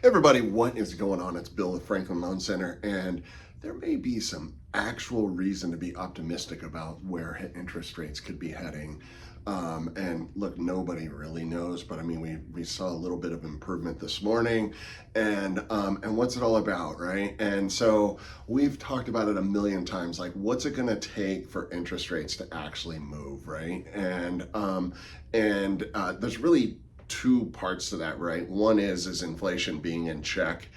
Everybody, what is going on? It's Bill with Franklin Loan Center, and there may be some actual reason to be optimistic about where interest rates could be heading. And look, nobody really knows, but I mean, we saw a little bit of improvement this morning, and what's it all about, right? And so we've talked about it a million times, like what's it going to take for interest rates to actually move, right? And there's really two parts to that, right? One is inflation being in check,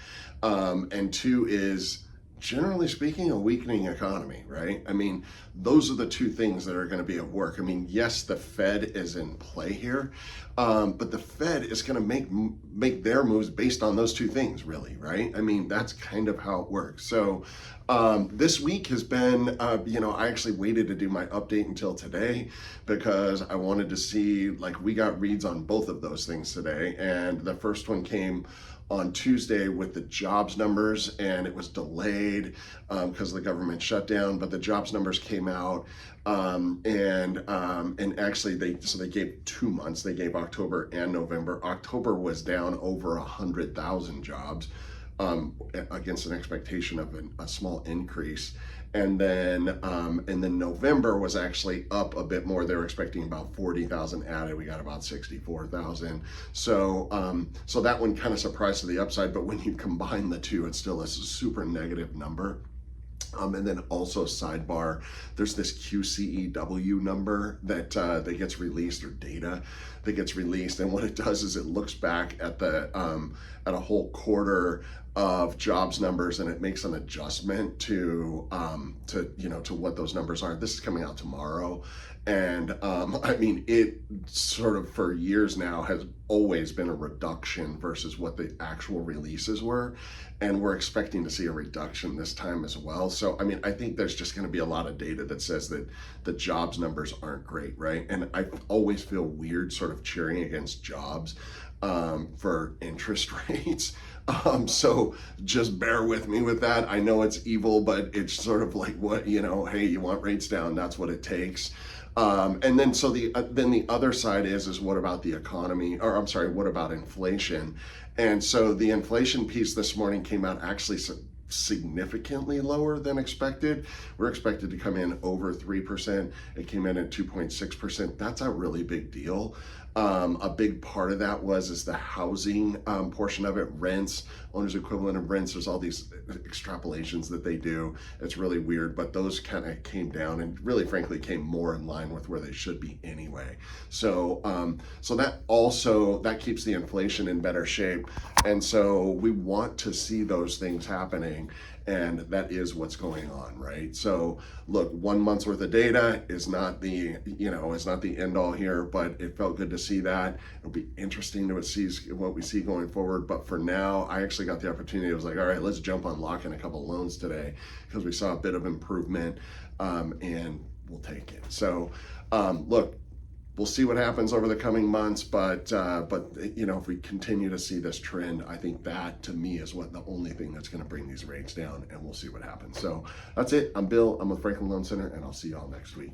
and two is, generally speaking, a weakening economy, right? I mean, those are the two things that are going to be at work. I mean, yes, the Fed is in play here, but the Fed is going to make their moves based on those two things, really, right? I mean, that's kind of how it works. So this week has been, I actually waited to do my update until today because I wanted to see, like, we got reads on both of those things today, and the first one came on Tuesday with the jobs numbers, and it was delayed because of the government shutdown. But the jobs numbers came out, and actually they gave 2 months. They gave October and November. October was down over 100,000 jobs against an expectation of a small increase. And then November was actually up a bit more. They were expecting about 40,000 added. We got about 64,000. So that one kind of surprised to the upside. But when you combine the two, it's still a super negative number. And then also, sidebar, there's this QCEW number that gets released, or data that gets released, and what it does is it looks back at a whole quarter of jobs numbers, and it makes an adjustment to what those numbers are. This is coming out tomorrow, and I mean, it sort of for years now has always been a reduction versus what the actual releases were, and we're expecting to see a reduction this time as well. So I mean, I think there's just going to be a lot of data that says that the jobs numbers aren't great, right? And I always feel weird sort of cheering against jobs for interest rates. So just bear with me with that. I know it's evil, but it's sort of like, what, hey, you want rates down, that's what it takes. And then so then the other side is what about the economy, or I'm sorry, what about inflation? And so the inflation piece this morning came out actually significantly lower than expected. We're expected to come in over 3%. It came in at 2.6%. That's a really big deal. A big part of that is the housing portion of it, rents, owner's equivalent of rents. There's all these extrapolations that they do. It's really weird, but those kind of came down and really, frankly, came more in line with where they should be anyway. So that keeps the inflation in better shape. And so we want to see those things happening, and that is what's going on, right? So look, 1 month's worth of data is not the end all here, but it felt good to see that. It'll be interesting to see what we see going forward. But for now, I actually got the opportunity. I was like, all right, let's jump on locking a couple loans today because we saw a bit of improvement, and we'll take it. So look, we'll see what happens over the coming months, but if we continue to see this trend, I think that, to me, is what the only thing that's going to bring these rates down, and we'll see what happens. So that's it. I'm Bill. I'm with Franklin Loan Center, and I'll see y'all next week.